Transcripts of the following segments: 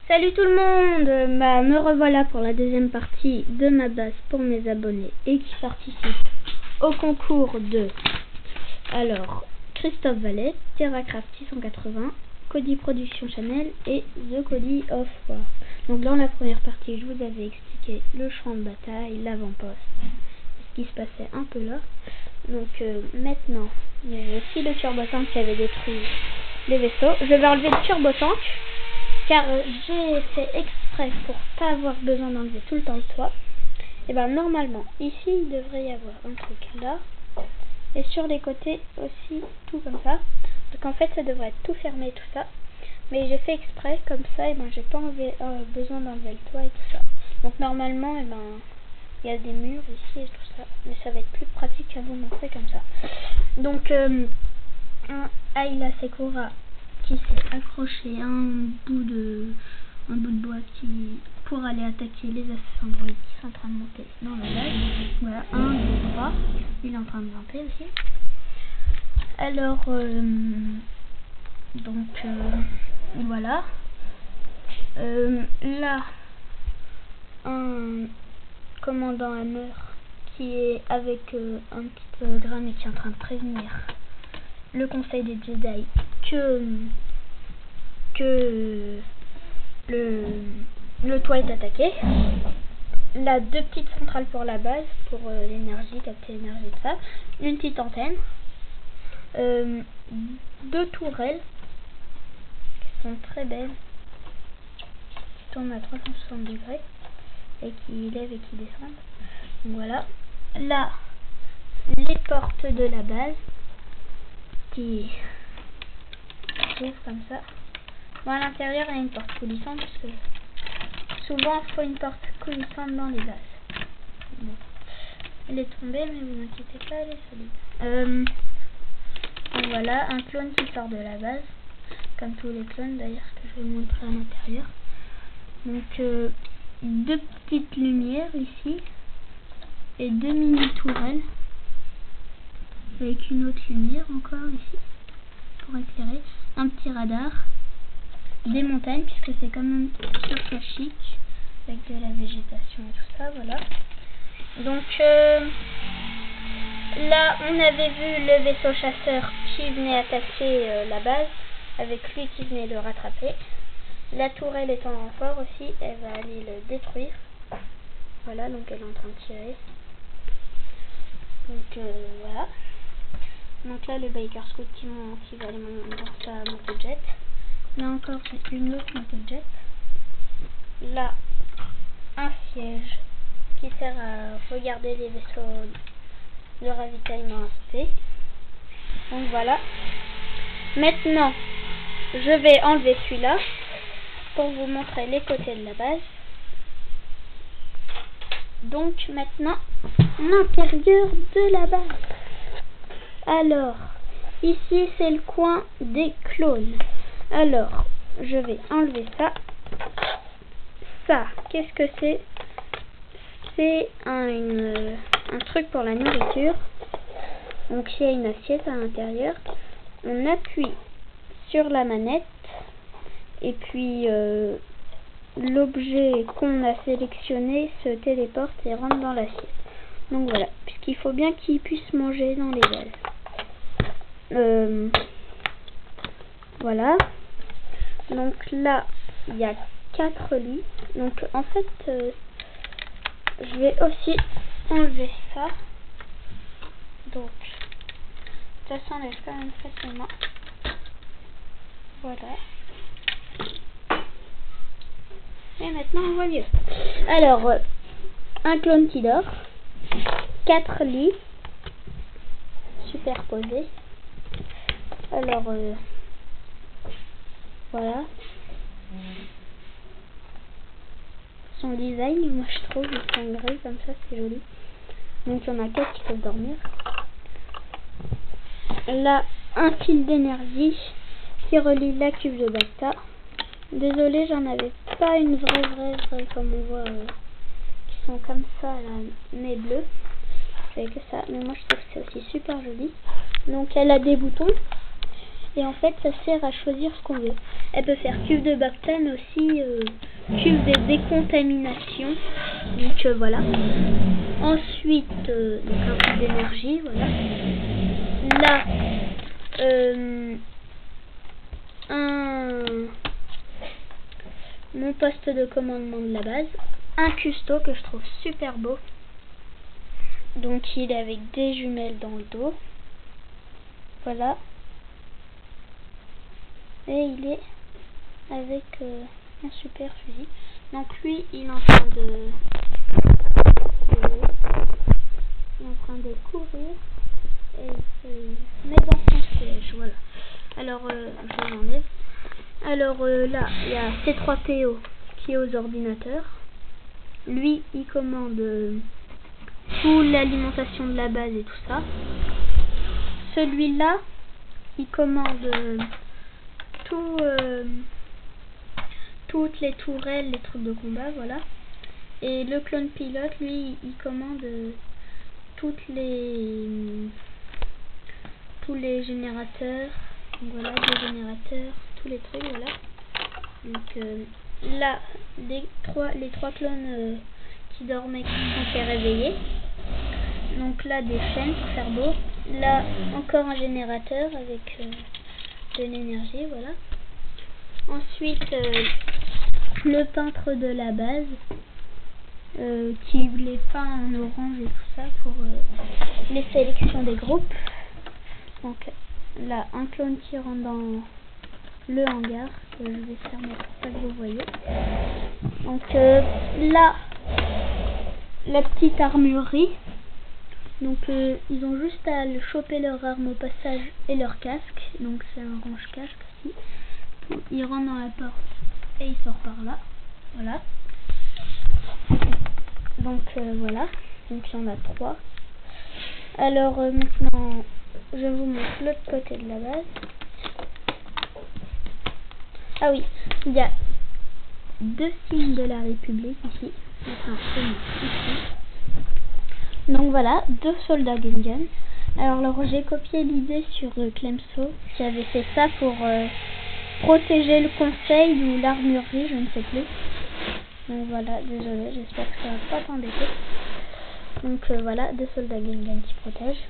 Salut tout le monde, me revoilà pour la deuxième partie de ma base pour mes abonnés et qui participe au concours de Christophe Vallet, TerraCraft 680, Cody Production Channel et The Cody of War. Donc dans la première partie, je vous avais expliqué le champ de bataille, l'avant-poste, ce qui se passait un peu là. Donc maintenant, il y avait aussi le turbo-tank qui avait détruit les vaisseaux. Je vais enlever le turbo-tank car j'ai fait exprès pour pas avoir besoin d'enlever tout le temps le toit. Et ben normalement ici il devrait y avoir un truc là et sur les côtés aussi tout comme ça. Donc en fait ça devrait être tout fermé tout ça. Mais j'ai fait exprès comme ça et ben j'ai pas besoin d'enlever le toit et tout ça. Donc normalement et ben il y a des murs ici et tout ça. Mais ça va être plus pratique à vous montrer comme ça. Donc un Ayla Secura qui s'est accroché à un bout de bois pour aller attaquer les assassins droïdes qui sont en train de monter dans le lac. Voilà, 1, 2, 3. Il est en train de monter aussi. Alors, voilà. Là, un commandant Hammer qui est avec un petit grain et qui est en train de prévenir le conseil des Jedi que le toit est attaqué. Là, 2 petites centrales pour la base, pour l'énergie, capter l'énergie de ça. Une petite antenne. 2 tourelles qui sont très belles, qui tournent à 360 degrés et qui lèvent et qui descendent. Donc voilà. Là, les portes de la base qui s'ouvrent comme ça. Bon, à l'intérieur, il y a une porte coulissante parce que souvent il faut une porte coulissante dans les bases. Bon. Elle est tombée, mais vous inquiétez pas, elle est solide. Donc voilà, un clone qui sort de la base, comme tous les clones d'ailleurs que je vais vous montrer à l'intérieur. Donc 2 petites lumières ici et 2 mini tourelles avec une autre lumière encore ici pour éclairer, un petit radar, des montagnes puisque c'est quand même surtout chic avec de la végétation et tout ça, voilà. Donc là on avait vu le vaisseau chasseur qui venait attaquer la base avec lui qui venait le rattraper. La tourelle est en renfort aussi, elle va aller le détruire. Voilà, donc elle est en train de tirer. Donc voilà. Donc là le Biker Scout qui va aller dans sa motojet. Là encore c'est une autre motojet. Là un siège qui sert à regarder les vaisseaux de ravitaillement à côté. Donc voilà. Maintenant je vais enlever celui-là pour vous montrer les côtés de la base. Donc maintenant l'intérieur de la base. Alors ici c'est le coin des clones. Alors je vais enlever ça. Ça, qu'est-ce que c'est? C'est un truc pour la nourriture. Donc il y a une assiette à l'intérieur. On appuie sur la manette et puis l'objet qu'on a sélectionné se téléporte et rentre dans l'assiette. Donc voilà, puisqu'il faut bien qu'il puisse manger dans les bases. Voilà. Donc là, il y a 4 lits. Donc en fait, je vais aussi enlever ça. Donc, ça s'enlève quand même facilement. Voilà. Et maintenant on voit mieux. Alors, un clone qui dort, 4 lits superposés. Alors, voilà. Son design, moi je trouve, il sont gris comme ça, c'est joli. Donc il y en a 4 qui peuvent dormir. Là, un fil d'énergie qui relie la cuve de Bacta. Désolée, j'en avais pas une vraie comme on voit qui sont comme ça là, mais bleues. J'avais que ça, mais moi je trouve que c'est aussi super joli. Donc elle a des boutons Et en fait, ça sert à choisir ce qu'on veut. Elle peut faire cuve de Bacta, mais aussi cuve de décontamination. Donc voilà. Ensuite, donc un peu d'énergie, voilà. Là, mon poste de commandement de la base. Un custo que je trouve super beau. Donc il est avec des jumelles dans le dos. Voilà. Et il est avec un super fusil. Donc lui, il est en train de courir et il se met dans son siège. Voilà. Alors je l'enlève. Alors là, il y a C3PO qui est aux ordinateurs. Lui, il commande toute l'alimentation de la base et tout ça. Celui-là, il commande toutes les tourelles, les trucs de combat, voilà. Et le clone pilote, lui, il commande tous les générateurs. Donc voilà, des générateurs, tous les trucs, voilà. Donc là, les trois clones qui dormaient, qui sont fait réveiller. Donc là, des chaînes pour faire beau. Là, encore un générateur avec de l'énergie, voilà. Ensuite, le peintre de la base qui les peint en orange et tout ça pour les sélections des groupes. Donc là, un clone qui rentre dans le hangar que je vais fermer pour pas que vous voyez. Donc là, la petite armurerie. Donc ils ont juste à choper leur arme au passage et leur casque. Donc c'est un range casque aussi. Il rentre dans la porte et il sort par là. Voilà. Donc voilà. Donc il y en a 3. Alors maintenant, je vous montre l'autre côté de la base. Ah oui, il y a 2 signes de la République ici. Enfin, ici. Donc voilà, 2 soldats Gungan. Alors j'ai copié l'idée sur Clemso qui avait fait ça pour protéger le conseil ou l'armurerie, je ne sais plus. Donc voilà, désolé, j'espère que ça va pas t'embêter. Donc voilà, 2 soldats Gungan qui protègent.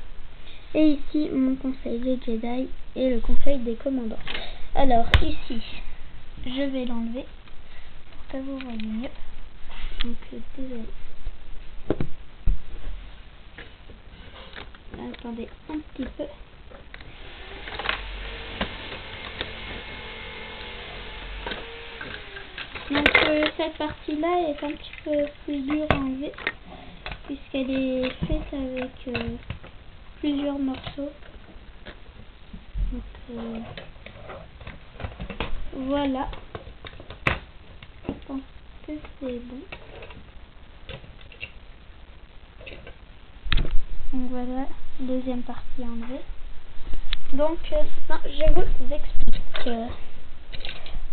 Et ici, mon conseil des Jedi et le conseil des commandants. Alors ici, je vais l'enlever pour que vous voyez mieux. Donc désolé. Attendez un petit peu. Donc cette partie-là est un petit peu plus dure à enlever puisqu'elle est faite avec plusieurs morceaux. Donc voilà. Je pense que c'est bon. Donc voilà, deuxième partie enlevée. Donc je vous explique.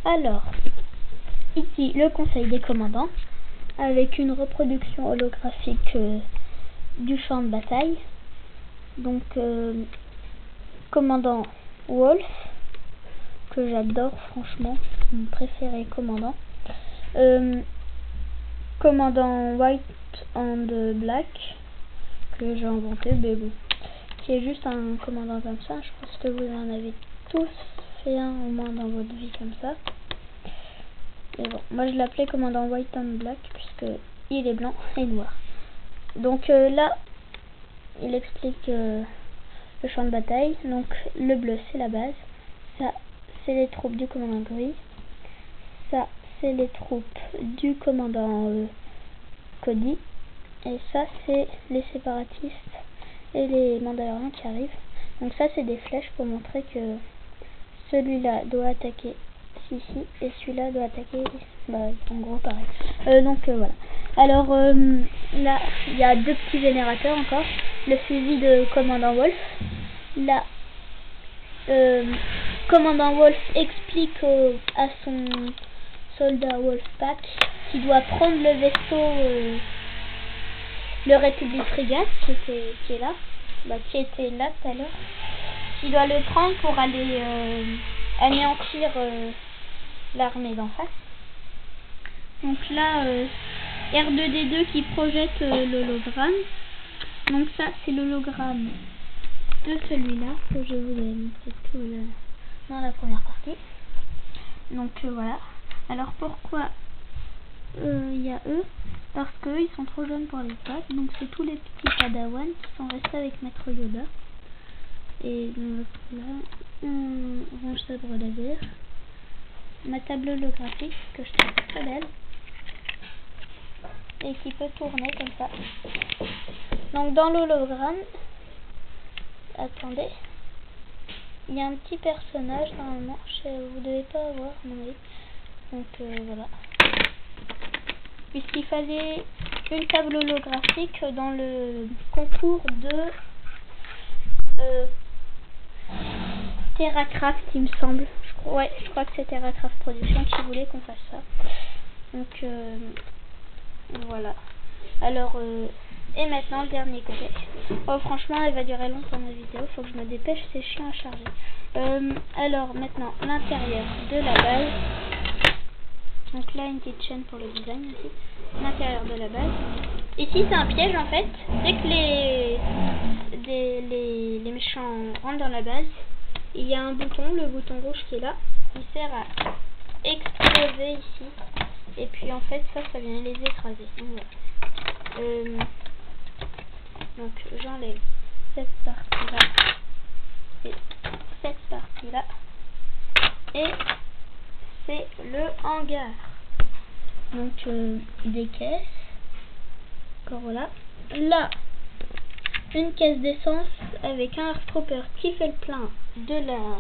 Alors, ici le conseil des commandants avec une reproduction holographique du champ de bataille. Donc commandant Wolf, que j'adore franchement, mon préféré commandant. Commandant White and Black, que j'ai inventé, mais bon, qui est juste un commandant comme ça. Je pense que vous en avez tous fait un au moins dans votre vie comme ça. Et bon, moi je l'appelais commandant White and Black puisque il est blanc et noir. Donc là, il explique le champ de bataille. Donc le bleu c'est la base, ça c'est les troupes du commandant gris, ça c'est les troupes du commandant Cody, et ça c'est les séparatistes et les mandaloriens qui arrivent. Donc ça c'est des flèches pour montrer que celui-là doit attaquer ici et celui-là doit attaquer ici. Bah en gros pareil. Donc voilà. Alors là il y a 2 petits générateurs encore. Le fusil de commandant Wolf. Là commandant Wolf explique à son soldat Wolfpack qu'il doit prendre le vaisseau le République Frégate qui est là, qui était là tout à l'heure. il doit le prendre pour aller anéantir l'armée d'en face. Donc là, R2D2 qui projette l'hologramme. Donc ça, c'est l'hologramme de celui-là que je vous avais montré tout dans la première partie. Donc voilà. Alors pourquoi il y a eux? Parce qu'eux, ils sont trop jeunes pour les battre. Donc c'est tous les petits Padawan qui sont restés avec Maître Yoda. Et donc là, un range sabre laser. Ma table holographique que je trouve très belle. Et qui peut tourner comme ça. Donc dans l'hologramme, attendez, il y a un petit personnage normalement, vous devez pas avoir, non. Donc voilà. Puisqu'il fallait une table holographique dans le concours de TerraCraft, il me semble. Je crois que c'est TerraCraft Production qui voulait qu'on fasse ça. Donc voilà. Alors et maintenant le dernier côté. Oh franchement elle va durer longtemps ma vidéo, faut que je me dépêche, c'est chiant à charger. Alors maintenant l'intérieur de la base. Donc là une petite chaîne pour le design aussi. L'intérieur de la base. Ici c'est un piège en fait. Dès que les méchants rentrent dans la base, il y a un bouton, le bouton rouge qui est là. Il sert à exploser ici. Et puis en fait ça vient les écraser. Donc voilà. Donc j'enlève cette partie là et cette partie là et c'est le hangar. Donc des caisses, encore voilà. Là une caisse d'essence avec un Airtrooper qui fait le plein de la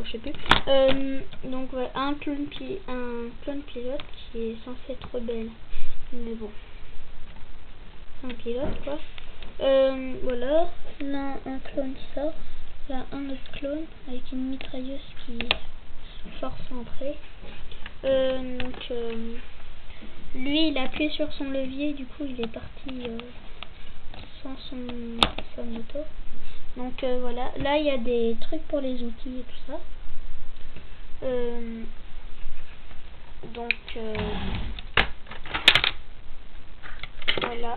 je sais plus. Donc voilà, un clone pilote qui est censé être rebelle, mais bon, un pilote quoi. Voilà, là un clone qui sort, là un autre clone avec une mitrailleuse qui force l'entrée. Donc lui il a appuyé sur son levier, du coup il est parti sans sa moto. Donc voilà, là il y a des trucs pour les outils et tout ça. Donc voilà.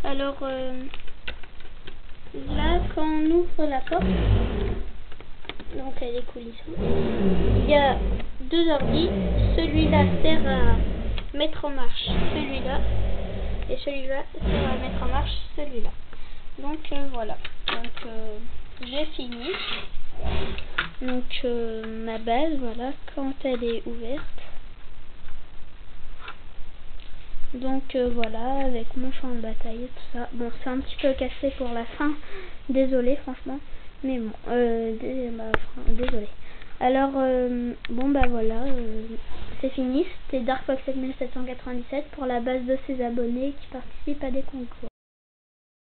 Alors là quand on ouvre la porte, donc elle est coulissante, il y a deux ordi. Celui-là sert à mettre en marche celui-là et celui-là sert à mettre en marche celui-là. Donc voilà. Donc j'ai fini. Donc ma base, voilà, quand elle est ouverte. Donc voilà, avec mon champ de bataille et tout ça. Bon, c'est un petit peu cassé pour la fin. Désolé franchement. Mais bon, désolé. Alors, bon bah voilà, c'est fini. C'était Dark Fox 7797 pour la base de ses abonnés qui participent à des concours.